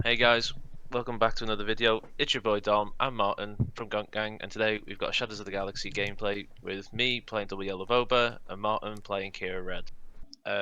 Hey guys, welcome back to another video. It's your boy Dom and Martin from Gonk Gang, and today we've got a Shadows of the Galaxy gameplay with me playing double yellow Boba and Martin playing Qi'ra red.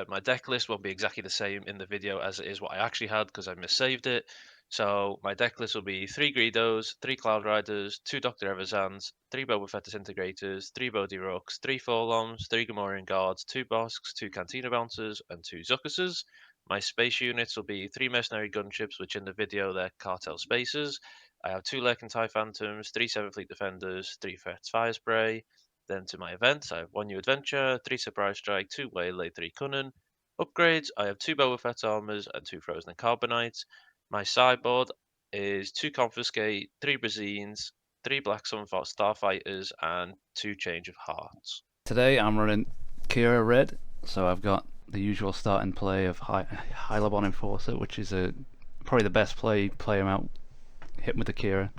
My deck list won't be exactly the same in the video as it is what I actually had because I missaved it. So my deck list will be 3 Greedos, 3 Cloud Riders, 2 Dr. Everzans, 3 Boba Fett Disintegrators, 3 Bodhi Rooks, 3 Forloms, 3 Gamorrean Guards, 2 Bosks, 2 Cantina Bouncers, and 2 Zuckuses. My space units will be 3 Mercenary Gunships, which in the video they're Cartel Spacers. I have 2 Lurking TIE Phantoms, 3 Seven Fleet Defenders, 3 Fett's Fire Spray. Then to my events, I have 1 New Adventure, 3 Surprise Strike, 2 Waylay, 3 Cunning. Upgrades, I have 2 Boba Fett Armors and 2 Frozen Carbonites. My sideboard is 2 Confiscate, 3 Brazines, 3 Black Sunfire Starfighters, and 2 Change of Hearts. Today I'm running Qi'ra red, so I've got the usual starting play of Hylabon Enforcer, which is probably the best play him out, hit him with the Qi'ra.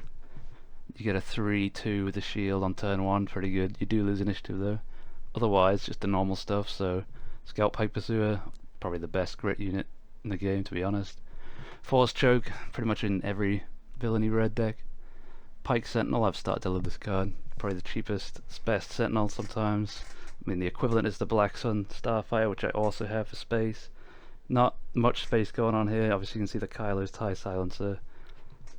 You get a 3-2 with the shield on turn 1, pretty good. You do lose initiative though. Otherwise, just the normal stuff, so Scout Pipe Pursuer, probably the best grit unit in the game to be honest. Force Choke, pretty much in every villainy red deck. Pike Sentinel, I've started to love this card. Probably the cheapest, it's best Sentinel sometimes. I mean, the equivalent is the Black Sun Starfire, which I also have for space. Not much space going on here. Obviously, you can see the Kylo's TIE Silencer.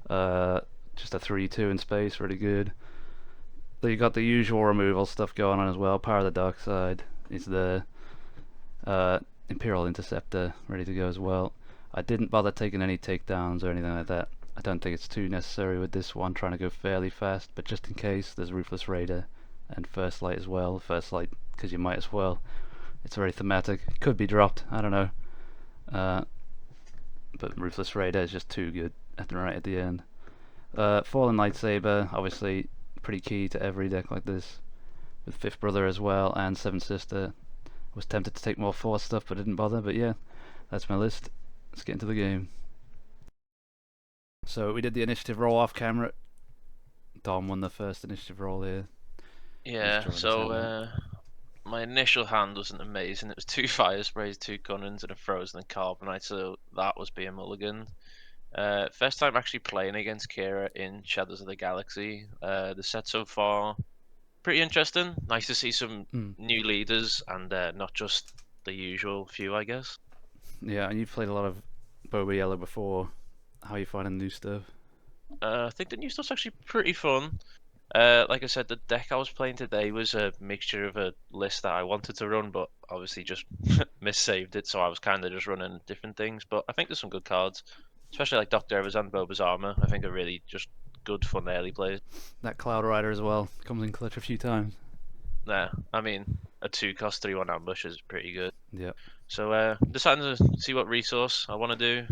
Just a 3-2 in space, really good. Then you got the usual removal stuff going on as well. Power of the Dark Side is the Imperial Interceptor ready to go as well. I didn't bother taking any takedowns or anything like that. I don't think it's too necessary with this one, trying to go fairly fast, but just in case, there's Ruthless Raider and First Light as well. First Light, because you might as well. It's very thematic. It could be dropped, I don't know. But Ruthless Raider is just too good right at the end. Fallen Lightsaber, obviously pretty key to every deck like this. With Fifth Brother as well, and Seventh Sister. Was tempted to take more Force stuff, but didn't bother. But yeah, that's my list. Let's get into the game. So we did the initiative roll off camera. Dom won the first initiative roll here. Yeah, so my initial hand wasn't amazing. It was 2 Fire Sprays, 2 Cunnings, and a Frozen Carbonite, so that was being mulliganed. First time actually playing against Qi'ra in Shadows of the Galaxy. The set so far, pretty interesting. Nice to see some new leaders and not just the usual few, I guess. Yeah, and you've played a lot of Boba Yellow before. How are you finding the new stuff? I think the new stuff's actually pretty fun. Like I said, the deck I was playing today was a mixture of a list that I wanted to run, but obviously just missaved it, so I was kind of just running different things. But I think there's some good cards, especially like Dr. Evers and Boba's Armor. I think are really just good, fun early plays. That Cloud Rider as well comes in clutch a few times. Yeah, I mean, a 2-cost 3-1 ambush is pretty good. Yep. So, deciding to see what resource I want to do.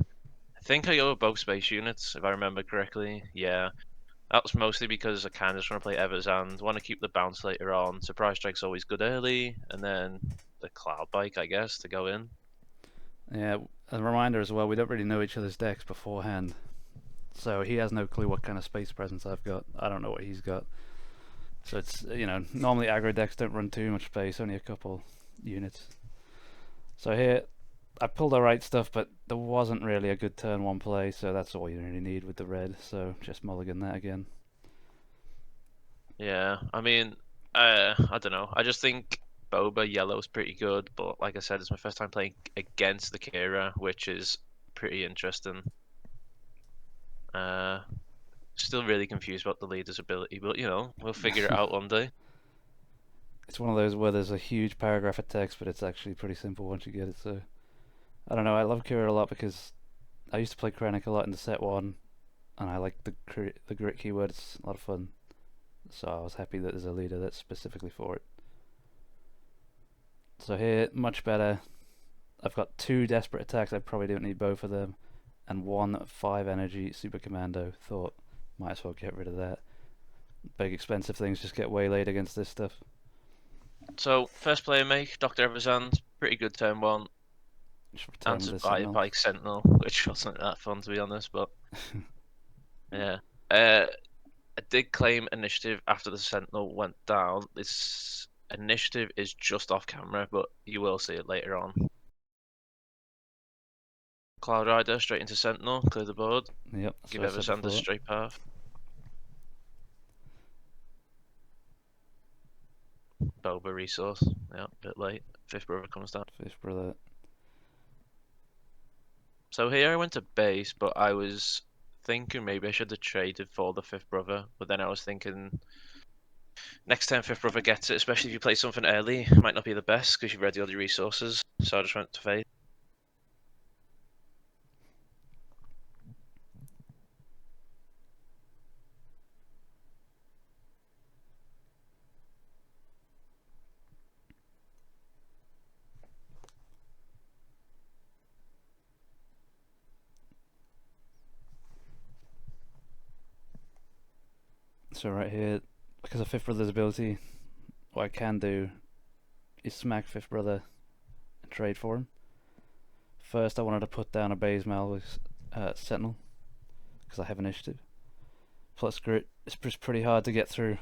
I think I go with both space units, if I remember correctly. Yeah, that was mostly because I kind of just want to play Evers and want to keep the bounce later on. Surprise Strike's always good early, and then the Cloud Bike, I guess, to go in. Yeah, a reminder as well, we don't really know each other's decks beforehand. So he has no clue what kind of space presence I've got. I don't know what he's got. So it's, normally aggro decks don't run too much space, only a couple units. So here, I pulled the right stuff, but there wasn't really a good turn 1 play, so that's all you really need with the red, so just mulligan that again. Yeah, I mean, I don't know. I just think Boba Yellow's pretty good, but like I said, it's my first time playing against the Qi'ra, which is pretty interesting. Still really confused about the leader's ability, but we'll figure it out one day. It's one of those where there's a huge paragraph of text, but it's actually pretty simple once you get it, so... I don't know, I love Qi'ra a lot because I used to play Krennic a lot in the set 1, and I like the grit keyword, it's a lot of fun. So I was happy that there's a leader that's specifically for it. So here, much better. I've got 2 desperate attacks, I probably don't need both of them, and 1 5 energy super commando. Thought, might as well get rid of that. Big expensive things just get waylaid against this stuff. So, first player make, Dr. Eversand, pretty good turn 1. Answered by a Bike Sentinel, which wasn't that fun to be honest, but yeah. I did claim initiative after the Sentinel went down. This initiative is just off camera, but you will see it later on. Cloud Rider straight into Sentinel, clear the board, Yep, that's give what I said Eversander before. straight path. Boba resource, yeah, bit late. Fifth brother comes down. Fifth brother. So here I went to base, but I was thinking maybe I should have traded for the fifth brother. But then I was thinking next time fifth brother gets it, especially if you play something early, it might not be the best because you've ready all your resources. So I just went to fade. So right here, because of fifth brother's ability, what I can do is smack fifth brother and trade for him. First, I wanted to put down a base mal with Sentinel because I have initiative. Plus grit, it's pretty hard to get through.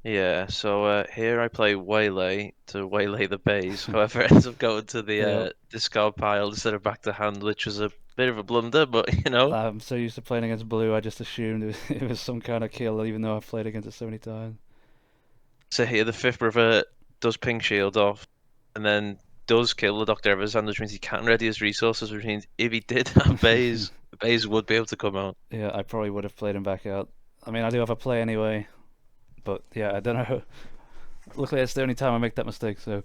Yeah, so here I play Waylay to waylay the base. However, it ends up going to the Yep. discard pile instead of back to hand, which was a bit of a blunder, but I'm so used to playing against blue, I just assumed it was some kind of kill, even though I've played against it so many times. So here the fifth brother does ping shield off, and then does kill the Dr. Eversander, which means he can't ready his resources, which means if he did have Baze, the Baze would be able to come out. Yeah, I probably would have played him back out. I mean, I do have a play anyway, but yeah, I don't know. Luckily, it's the only time I make that mistake, so.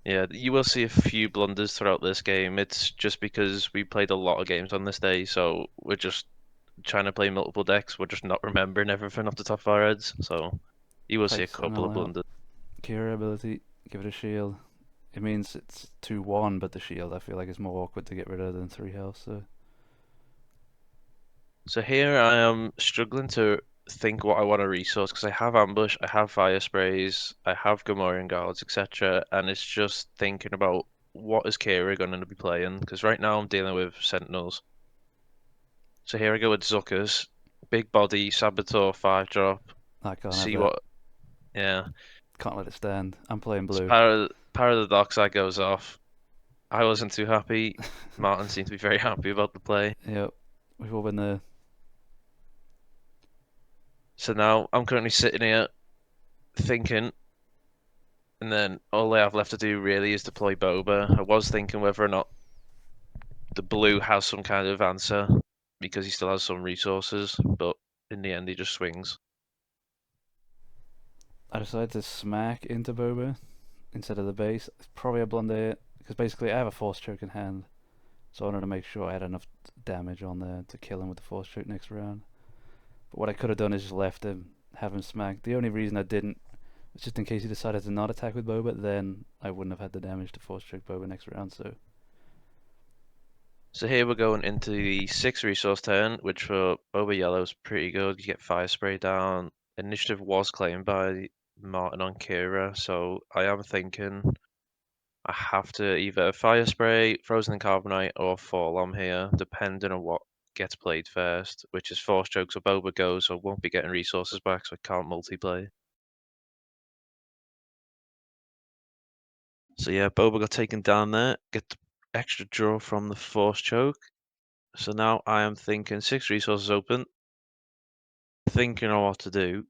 Yeah, you will see a few blunders throughout this game. It's just because we played a lot of games on this day, so we're just trying to play multiple decks. We're just not remembering everything off the top of our heads. So you will see Play a couple Sentinel of out. blunders. Qi'ra ability, give it a shield. It means it's 2-1, but the shield I feel like is more awkward to get rid of than 3 health, so. So here I am struggling to think what I want to resource because I have ambush, I have fire sprays, I have Gamorrean guards, etc. And it's just thinking about what is Qi'ra going to be playing because right now I'm dealing with Sentinels. So here I go with Zucker's big body Saboteur 5-drop. I can't have See that. what, yeah. Can't let it stand. I'm playing blue. Power of the Dark Side goes off. I wasn't too happy. Martin seemed to be very happy about the play. Yep, we've all been there. So now I'm currently sitting here thinking, and then all I have left to do really is deploy Boba. I was thinking whether or not the blue has some kind of answer because he still has some resources, but in the end he just swings. I decided to smack into Boba instead of the base. It's probably a blunder because basically I have a force choke in hand, so I wanted to make sure I had enough damage on there to kill him with the force choke next round. But what I could have done is just left him, have him smack. The only reason I didn't was just in case he decided to not attack with Boba, then I wouldn't have had the damage to force choke Boba next round, so. So here we're going into the 6 resource turn, which for Boba Yellow is pretty good. You get Fire Spray down. Initiative was claimed by Martin on Qi'ra, so I am thinking I have to either Fire Spray, Frozen in Carbonite, or Fall on here, depending on what gets played first, which is Force Choke, so Boba goes, so I won't be getting resources back, so I can't multiplay. So yeah, Boba got taken down there, get the extra draw from the Force Choke. So now I am thinking 6 resources open, thinking on what to do.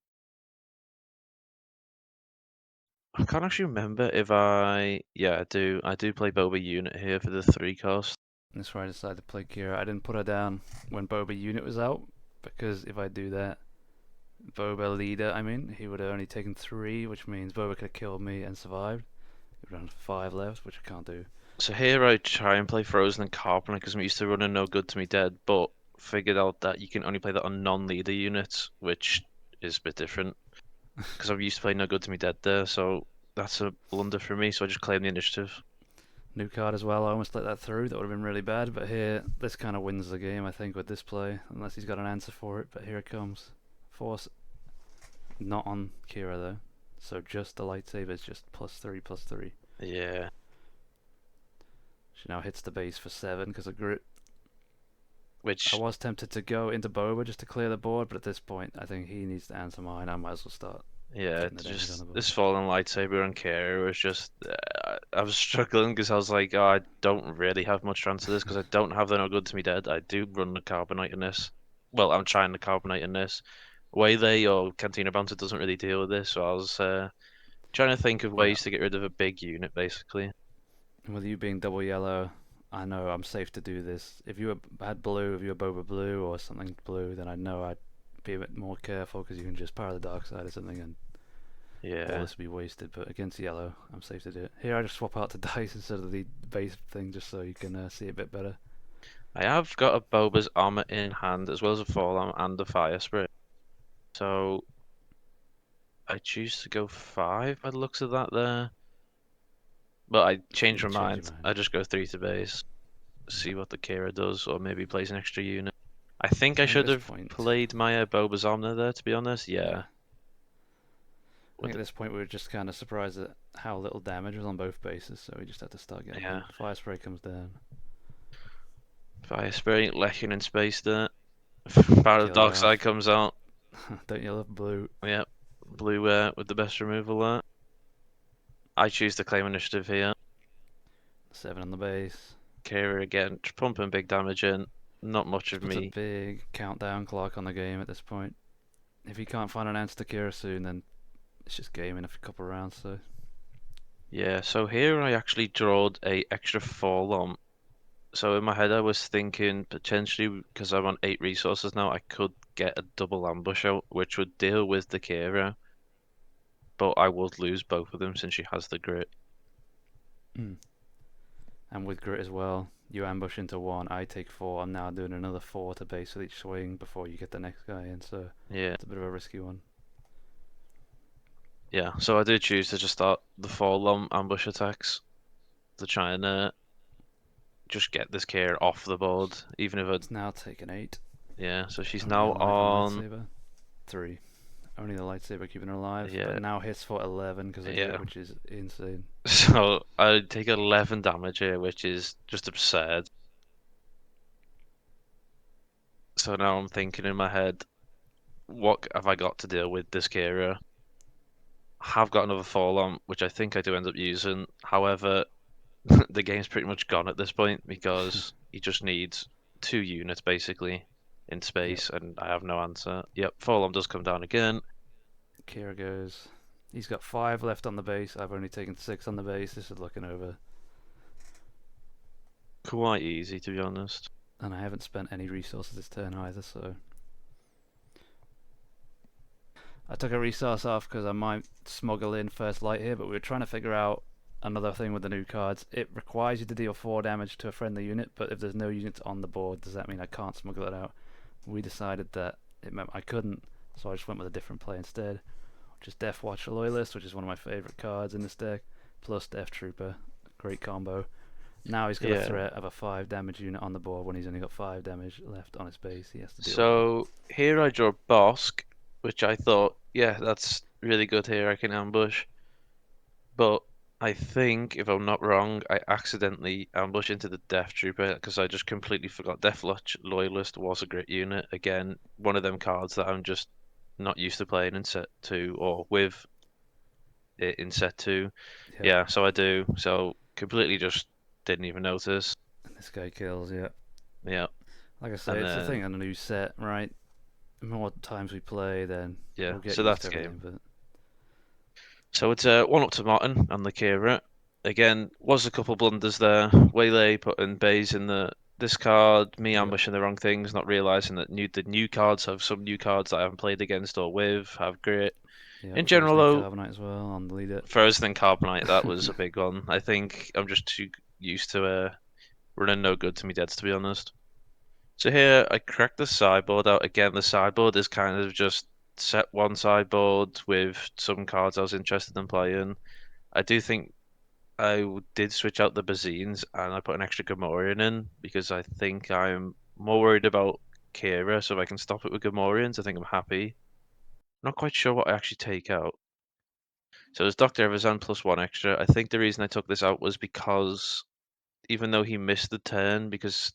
I can't actually remember if yeah, I do play Boba unit here for the 3 cost. That's why I decided to play Qi'ra. I didn't put her down when Boba unit was out, because if I do that, Boba leader, I mean, he would have only taken 3, which means Boba could have killed me and survived. He would have 5 left, which I can't do. So here I try and play Frozen and Carbonite because I'm used to running No Good to Me Dead, but figured out that you can only play that on non-leader units, which is a bit different because I'm used to playing No Good to Me Dead there, so that's a blunder for me, so I just claim the initiative. New card as well, I almost let that through, that would have been really bad, but here, this kind of wins the game, I think, with this play, unless he's got an answer for it, but here it comes. Force, not on Qi'ra though, so just the lightsaber is just +3/+3. Yeah. She now hits the base for 7 because of grit. I Which, was tempted to go into Boba just to clear the board, but at this point, I think he needs to answer mine. I might as well start yeah, getting the it's damage on just the board. this fallen lightsaber on Care was just I was struggling because I was like, oh, I don't really have much chance of this because I don't have the no good to me dead. I do run the carbonite in this. Well, I'm trying the carbonite in this. Waylay or Cantina Bouncer doesn't really deal with this, so I was trying to think of Yeah. ways to get rid of a big unit, basically. And with you being double yellow, I know I'm safe to do this. If had blue, if you were Boba blue or something blue, then I know I'd be a bit more careful because you can just power the dark side or something and all Yeah, this would be wasted. But against yellow, I'm safe to do it. Here I just swap out to dice instead of the base thing just so you can see a bit better. I have got a Boba's armor in hand as well as a forearm and a fire spray. So I choose to go five by the looks of that there. But I Free changed to my change your mind. I mind. just go three to base, Yeah. see what the Qi'ra does, or maybe plays an extra unit. I think I I think at should this have point, played my Boba's armor there, to be honest. yeah. Yeah. I think With at this point we were just kind of surprised at how little damage was on both bases, so we just had to start getting yeah, them. Fire spray comes down. fire spray, Lechion in space there. Power of the Kill you dark side off. comes out. Don't you love blue? Yep. Blue with the best removal there. I choose to claim initiative here. 7 on the base. Kira again, pumping big damage in. Not much Just of puts a me. big countdown clock on the game at this point. If he can't find an answer to Qi'ra soon, then it's just game in a couple of rounds. So Yeah, so here I actually drawed a extra 4 lump. So in my head I was thinking potentially because I'm on 8 resources now, I could get a double ambush out, which would deal with the Kira, but I would lose both of them since she has the grit. mm. And with grit as well, you ambush into one. I take 4. I'm now doing another 4 to base with each swing before you get the next guy in. So Yeah, it's a bit of a risky one. yeah. So I did choose to just start the 4 lump ambush attacks to try and just get this Kira off the board, even if I It's now taken 8. yeah. So she's Only now a life on on. lightsaber. 3. Only the lightsaber keeping her alive, but Yeah, now hits for 11 because of grit, yeah. which is insane. So I take 11 damage here, which is just absurd. So now I'm thinking in my head, what have I got to deal with this Kira? Have got another fall on, which I think I do end up using. However, the game's pretty much gone at this point because he just needs 2 units basically in Yep. space, and I have no answer. Yep, fall on does come down again. Qi'ra goes. He's got 5 left on the base. I've only taken 6 on the base. This is looking over. Quite easy to be honest. And I haven't spent any resources this turn either, so. I took a resource off because I might smuggle in first light here, but we were trying to figure out another thing with the new cards. It requires you to deal 4 damage to a friendly unit, but if there's no units on the board, does that mean I can't smuggle it out? We decided that it meant I couldn't, so I just went with a different play instead. Just Death Watch Loyalist, which is one of my favourite cards in this deck, plus Death Trooper. Great combo. Now he's got a Yeah. threat of a 5 damage unit on the board when he's only got 5 damage left on his base. He has to deal with that. So here I draw Bosk, which I thought, yeah, that's really good here. I can ambush. But I think, if I'm not wrong, I accidentally ambushed into the Death Trooper because I just completely forgot Death Loyalist was a great unit. Again, one of them cards that I'm just not used to playing in set two or with it in set two. Yep. Yeah, so I do. So completely just didn't even notice. And this guy kills, yeah. Yeah, Like I say, and it's the thing then on a new set, right? The more times we play, then yeah, we'll get so used that's to game. everything. But So it's 1 up to Martin and the Kira. Again, was a couple blunders there. Waylay putting Bays in the discard, me yep, ambushing the wrong things, not realizing that the new cards have some new cards that I haven't played against or with, have grit. yeah, In general, Frozen though, Carbonite as well on the leader. Frozen and Carbonite, that was a big one. I think I'm just too used to running no good to me deads, to be honest. So here, I cracked the sideboard out. Again, the sideboard is kind of just set one sideboard with some cards I was interested in playing. I do think did switch out the Bazines and I put an extra Gamorrean in because I think I'm more worried about Kira, so if I can stop it with Gamorreans, I think I'm happy. Not quite sure what I actually take out. So it's Dr. Evazan plus 1 extra. I think the reason I took this out was because even though he missed the turn because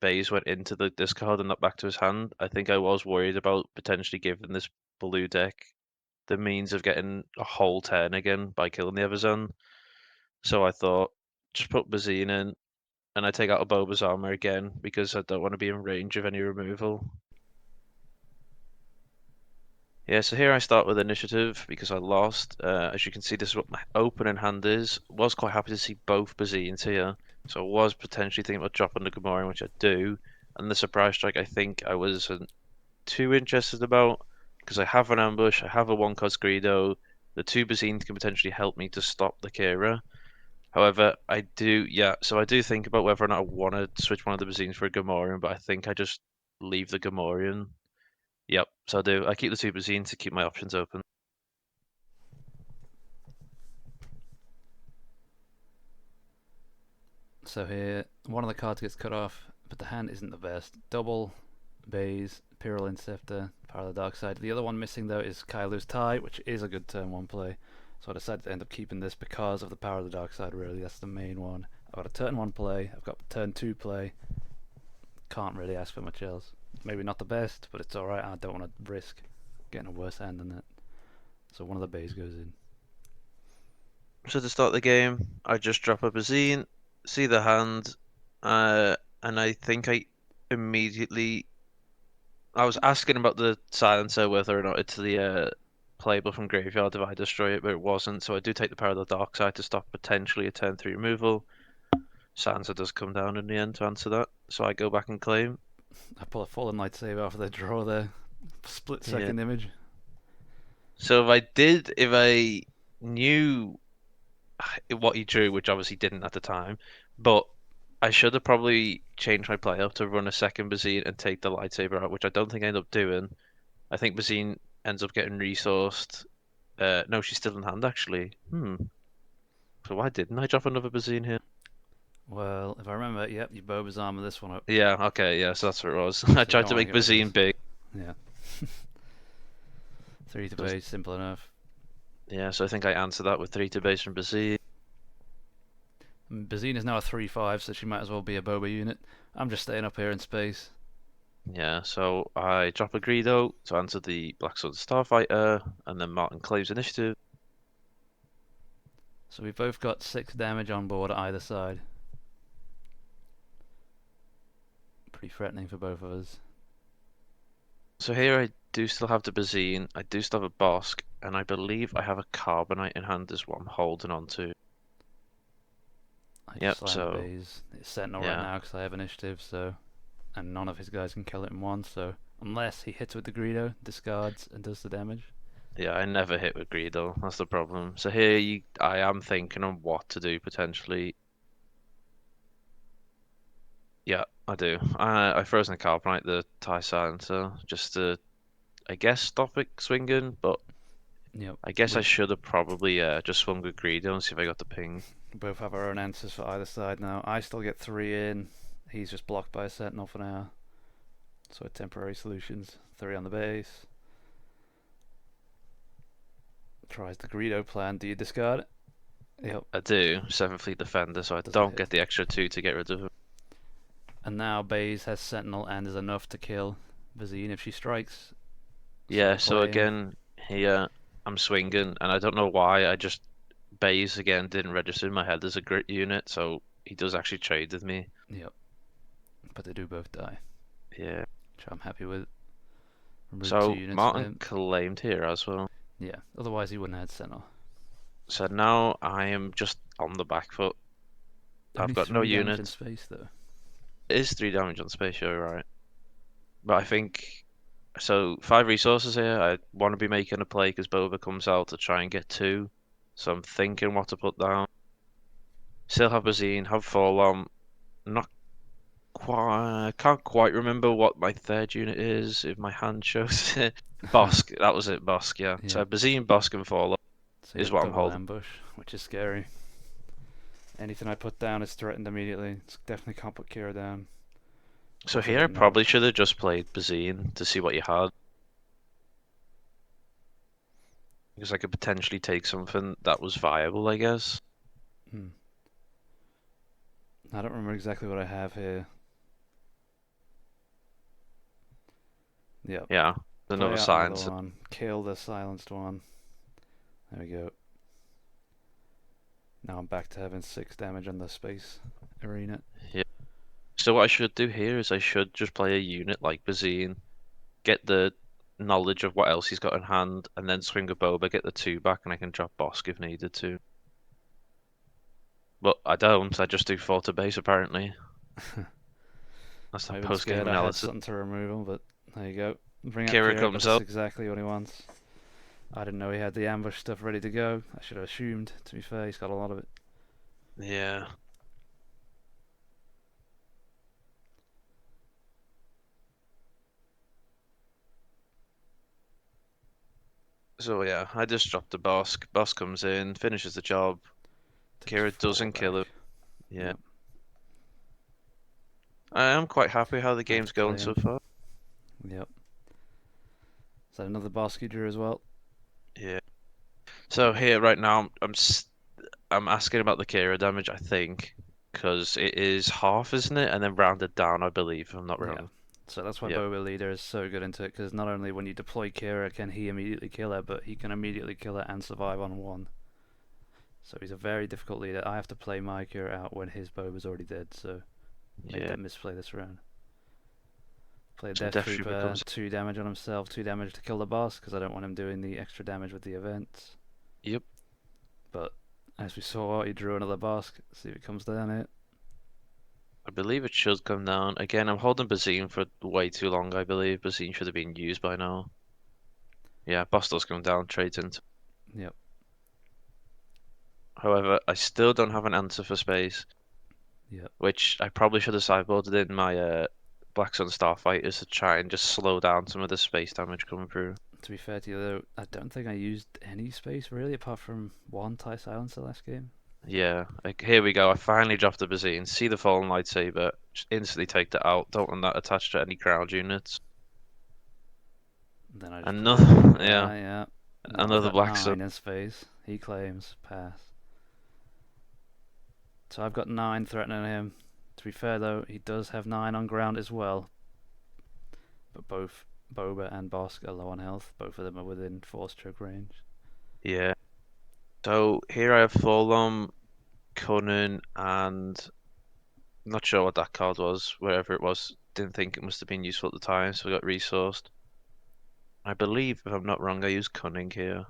Bays went into the discard and not back to his hand, I think I was worried about potentially giving this blue deck the means of getting a whole turn again by killing the Evazan. So I thought, just put Bazine in, and I take out a Boba's armor again because I don't want to be in range of any removal. Yeah, so here I start with initiative because I lost. As you can see, this is what my opening hand is. Was quite happy to see both Bazines here, so I was potentially thinking about dropping the Gamorrean, which I do. And the surprise strike, I think I wasn't too interested about because I have an ambush, I have a one-cost Greedo. The two Bazines can potentially help me to stop the Qi'ra. However, I do, yeah, so I do think about whether or not I want to switch one of the Bazines for a Gamorrean, but I think I just leave the Gamorrean. Yep, so I do. I keep the two Bazines to keep my options open. So here, one of the cards gets cut off, but the hand isn't the best. Double, Baze, Pyrrhal Scepter, Power of the Dark Side. The other one missing though is Kailu's Tie, which is a good turn 1 play. So I decided to end up keeping this because of the Power of the Dark Side, really. That's the main one. I've got a turn 1 play, I've got turn 2 play. Can't really ask for much else. Maybe not the best, but it's alright. I don't want to risk getting a worse hand than that. So one of the Bays goes in. So to start the game, I just drop a Bazine, see the hand, and I think I immediately. I was asking about the silencer, whether or not it's the playable from graveyard if I destroy it, but it wasn't. So I do take the Power of the Dark Side to stop potentially a turn 3 removal. Silencer does come down in the end to answer that, so I go back and claim. I pull a Fallen Lightsaber off of the draw there. Split Yeah. second image. So if I knew what he drew, which obviously didn't at the time, but I should have probably changed my play up to run a second Bazine and take the lightsaber out, which I don't think I end up doing. I think Bazine ends up getting resourced. No, she's still in hand actually. So why didn't I drop another Bazine here? Well, if I remember, yep, you Boba's armor this one up. Yeah, okay, yeah, so that's what it was. So I you tried don't to want to make get rid of Bazine this. big. Yeah. 3 to Does- base, simple enough. Yeah, so I think I answered that with 3 to base from Bazine. Bazine is now a 3/5, so she might as well be a Boba unit. I'm just staying up here in space. Yeah, so I drop a Greedo to answer the Black Sun Starfighter, and then Martin claims initiative. So we've both got 6 damage on board either side. Pretty threatening for both of us. So here I do still have the Bazine, I do still have a Bosk, and I believe I have a Carbonite in hand is what I'm holding on to. I just Yep, slam the so base. It's Sentinel right yeah. now because I have initiative, so. And none of his guys can kill it in one, so. Unless he hits with the Greedo, discards, and does the damage. Yeah, I never hit with Greedle, that's the problem. So here I am thinking on what to do potentially. Yeah, I do. I frozen the Carbonite, the TIE Silencer, just to, I guess, stop it swinging, but Yep. I guess I We should have probably just swung with Greedo and see if I got the ping. both have our own answers for either side now. I still get 3 in. He's just blocked by a Sentinel for now. So temporary solutions. 3 on the base. Tries the Greedo plan. Do you discard it? Yep. I do, 7th Fleet Defender, so I Doesn't don't hit. get the extra 2 to get rid of him. And now Baze has Sentinel and is enough to kill Bazine if she strikes. So Yeah, we're so playing. again, here I'm swinging, and I don't know why, I just, Baze again didn't register in my head as a grit unit, so he does actually trade with me. Yep. But they do both die. Yeah. Which I'm happy with. Remove 2 So units for Martin him. claimed here as well. Yeah. Otherwise he wouldn't have had Sentinel. So now I am just on the back foot. I've Only got no 3 damage in units. space though. It is 3 damage on space, you're right. But I think so. 5 resources here. I want to be making a play because Boba comes out to try and get 2. So I'm thinking what to put down. Still have Bazine, have Forlom. Not quite. I can't quite remember what my third unit is. If my hand shows it. Bosk. That was it. Bosk. Yeah. Yeah. So Bazine, Bosk, and Forlom So you is got what I'm double holding. ambush, which is scary. Anything I put down is threatened immediately. Definitely can't put Qi'ra down. So Also here I get probably nerfed. should have just played Bazine to see what you had. Because I could potentially take something that was viable, I guess. Hmm. I don't remember exactly what I have here. Yep. Yeah, Play another out another science. one. Kill the silenced one. There we go. Now I'm back to having 6 damage on the space arena. Yeah. So what I should do here is I should just play a unit like Bazine, get the knowledge of what else he's got in hand, and then swing a Boba, get the 2 back, and I can drop Bosk if needed to. But I don't, I just do 4 to base apparently. That's the I've been post-game scared I had analysis. something to remove him, but there you go. Bring up Qi'ra Qi'ra because comes that's up. exactly what he wants. I didn't know he had the ambush stuff ready to go. I should have assumed, to be fair, he's got a lot of it. Yeah. So yeah, I just dropped the Bosk. Bosk comes in, finishes the job. Takes Qi'ra 4 doesn't kill back. him. Yeah. Yep, I am quite happy how the that's game's going so clean. far. Yep. Is that another Bosky drew as well? Yeah. So here right now, I'm asking about the Qi'ra damage, I think, because it is half, isn't it? And then rounded down, I believe, if I'm not Yeah. wrong. So that's why Yep. Boba Leader is so good into it, because not only when you deploy Qi'ra can he immediately kill her, but he can immediately kill her and survive on 1. So he's a very difficult leader. I have to play my Qi'ra out when his Boba's already dead, so made Yeah. that misplay this round. Play So Death Death Trooper Trooper, comes. 2 damage on himself, 2 damage to kill the boss, because I don't want him doing the extra damage with the events. Yep. But as we saw, he drew another boss. See if it comes down it. I believe it should come down. Again, I'm holding Bazine for way too long, I believe. Bazine should have been used by now. Yeah, boss does come down, trades into. Yep. However, I still don't have an answer for space, Yep. which I probably should have sideboarded in my Black Sun Starfighters to try and just slow down some of the space damage coming through. To be fair to you though, I don't think I used any space really, apart from 1 TIE Silencer last game. Yeah, like here we go. I finally dropped the Bazine. See the fallen lightsaber, just instantly take that out. Don't want that attached to any crowd units. And then I just put it. Another, yeah, Yeah. Now I've another got Black Sun. 9 in space. He claims pass. So I've got 9 threatening him. To be fair though, he does have 9 on ground as well. But both Boba and Bosk are low on health. Both of them are within force choke range. Yeah. So here I have Forlom, Conan, and not sure what that card was, wherever it was. Didn't think it must have been useful at the time, so we got resourced. I believe, if I'm not wrong, I used Cunning here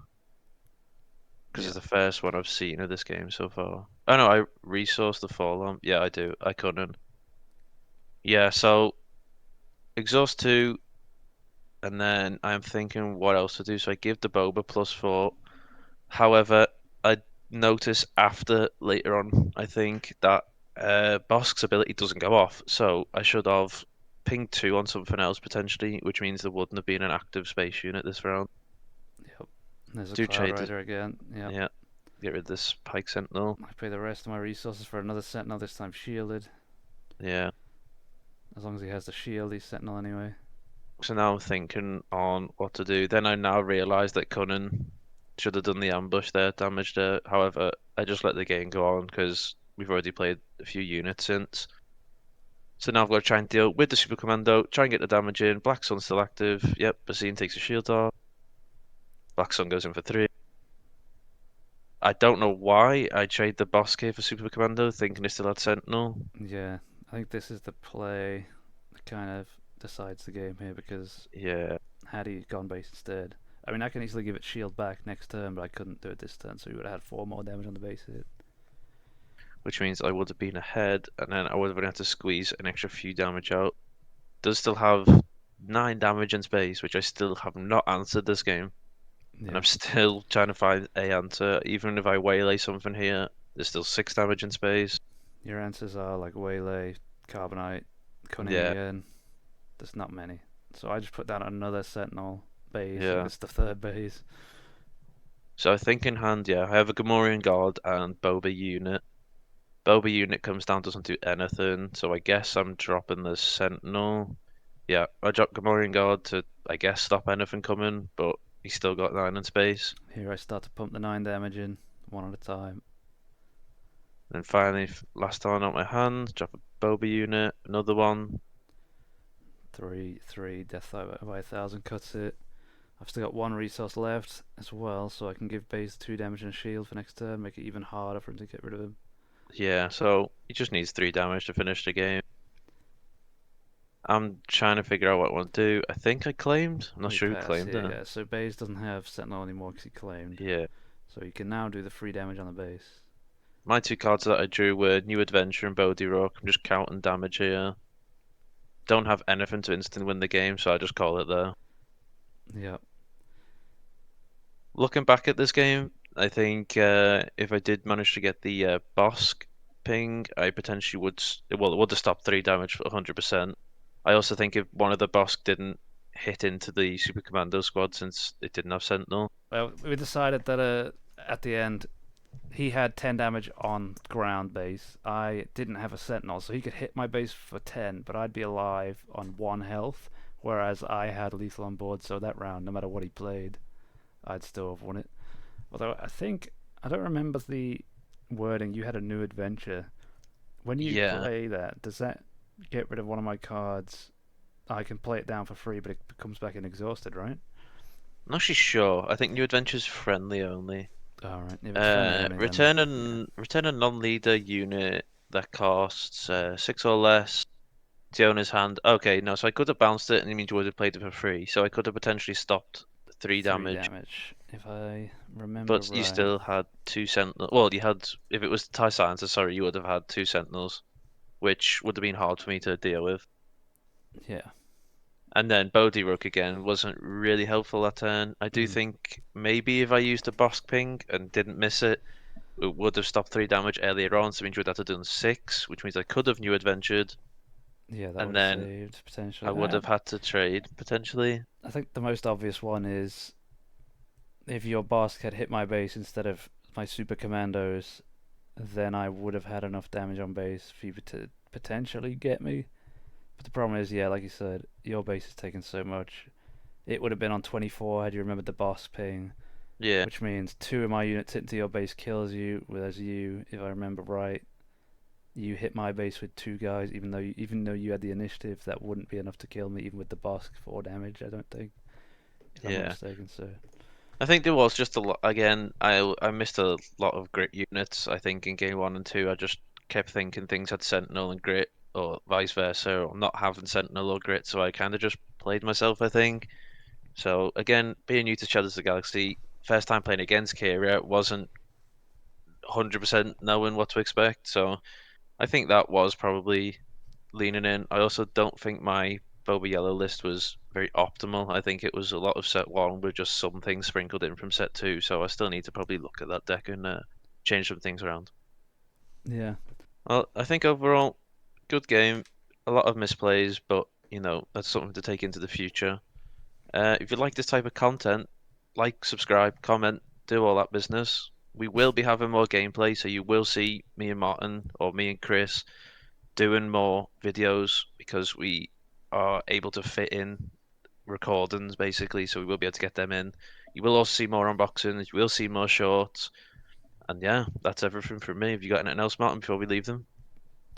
because Yeah. it's the first one I've seen of this game so far. Oh no, I resourced the Forlom. Yeah, I do. I couldn't. Yeah, so exhaust 2, and then I'm thinking what else to do. So I give the Boba +4. However, I notice after later on, I think that Bosk's ability doesn't go off, so I should have pinged 2 on something else potentially, which means there wouldn't have been an active space unit this round. Yep. There's a Do Cloud trade this, Rider again. Yep. yeah, get rid of this Pike Sentinel. I pay the rest of my resources for another Sentinel, this time shielded. Yeah. As long as he has the shield, he's Sentinel anyway. So now I'm thinking on what to do. Then I now realise that Conan should have done the ambush there, damaged it. However, I just let the game go on because we've already played a few units since. So now I've got to try and deal with the Super Commando, try and get the damage in. Black Sun's still active. Yep, Basine takes a shield off. Black Sun goes in for 3. I don't know why I trade the Boss Cave for Super Commando, thinking it still had Sentinel. Yeah, I think this is the play that kind of decides the game here, because Yeah, had he gone base instead, I mean, I can easily give it shield back next turn, but I couldn't do it this turn, so he would have had 4 more damage on the base hit. which means I would have been ahead, and then I would have been able to squeeze an extra few damage out. Does still have 9 damage in space, which I still have not answered this game. And Yeah, I'm still trying to find a answer. Even if I waylay something here, there's still 6 damage in space. your answers are like Waylay, Carbonite, Cunning Yeah, again. There's not many. So I just put down another Sentinel base. I think yeah. it's the 3rd base. So I think in hand, yeah, I have a Gamorrean Guard and Boba unit. Boba unit comes down, doesn't do anything, so I guess I'm dropping the Sentinel. Yeah, I dropped Gamorrean Guard to, I guess, stop anything coming, but he's still got 9 in space. Here I start to pump the 9 damage in, one at a time. And finally, last time out my hand, drop a Boba unit, another one. 3, 3, Death by 1,000 cuts it. I've still got one resource left as well, so I can give base 2 damage and a shield for next turn, make it even harder for him to get rid of him. Yeah, so he just needs 3 damage to finish the game. I'm trying to figure out what I want to do. I think I claimed. I'm not You sure who pass, claimed yeah, it. yeah. So base doesn't have Sentinel anymore because he claimed. Yeah. So he can now do the free damage on the base. My 2 cards that I drew were New Adventure and Bodhi Rock. I'm just counting damage here. Don't have anything to instant win the game, so I just call it there. Yep. Looking back at this game, I think if I did manage to get the Bosk ping, I potentially would. Well, it would have stopped 3 damage for 100%. I also think if one of the Bosk didn't hit into the Super Commando squad since it didn't have Sentinel. Well, we decided that at the end he had 10 damage on ground base. I didn't have a Sentinel, so he could hit my base for 10, but I'd be alive on 1 health, whereas I had lethal on board, so that round, no matter what he played, I'd still have won it. Although I don't remember the wording. You had a new adventure. When you Yeah, play that, does that get rid of one of my cards? I can play it down for free, but it comes back in exhausted, right? I'm not actually sure. I think New Adventure's friendly only. Alright, if it's friendly only, then yeah. Return a non-leader unit that costs 6 or less to the owner's hand. Okay, no, so I could have bounced it, and it means you would have played it for free. So I could have potentially stopped 3 damage, damage, if I remember but you right. still had 2 sentinels. Well, you had if it was Thai Silencer, sorry, you would have had 2 sentinels, which would have been hard for me to deal with. Yeah. And then Bodhi Rook again wasn't really helpful that turn. I do Mm. think maybe if I used a Bosk ping and didn't miss it, it would have stopped 3 damage earlier on, so it means you would have to done 6, which means I could have new adventured, Yeah, that and would have then saved I potentially. would have had to trade potentially. I think the most obvious one is if your boss had hit my base instead of my super commandos, then I would have had enough damage on base for you to potentially get me. But the problem is, yeah, like you said, your base has taken so much. It would have been on 24 had you remembered the boss ping, Yeah, which means 2 of my units hit into your base kills you, whereas you, if I remember right, you hit my base with 2 guys, even though you had the initiative, that wouldn't be enough to kill me, even with the boss 4 damage. I don't think, if I'm not yeah. mistaken. So I think there was just a lot. Again, I missed a lot of grit units. I think in game 1 and 2, I just kept thinking things had Sentinel and grit, or vice versa, or not having Sentinel or grit. So I kind of just played myself, I think. So again, being new to Shadows of the Galaxy, first time playing against Qi'ra, wasn't 100% knowing what to expect. So I think that was probably leaning in. I also don't think my Boba Yellow list was very optimal. I think it was a lot of set 1 with just some things sprinkled in from set 2. So I still need to probably look at that deck and change some things around. yeah, Well, I think overall, good game. A lot of misplays, but that's something to take into the future. If you like this type of content, like, subscribe, comment, do all that business. We will be having more gameplay, so you will see me and Martin or me and Chris doing more videos because we are able to fit in recordings basically, so we will be able to get them in. You will also see more unboxings, you will see more shorts, and yeah, that's everything from me. Have you got anything else, Martin, before we leave them?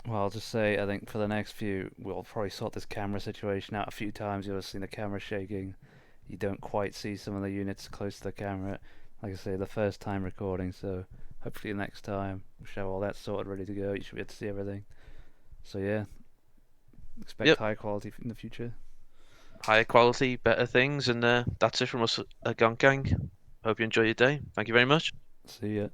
well, I'll just say I think for the next few, we'll probably sort this camera situation out a few times. You'll have seen the camera shaking. You don't quite see some of the units close to the camera. Like I say, the first time recording, so hopefully next time we'll show all that sorted, ready to go. You should be able to see everything. So yeah, expect Yep, high quality in the future. higher quality, better things, and that's it from us at Gonk Gang. Hope you enjoy your day. Thank you very much. See ya.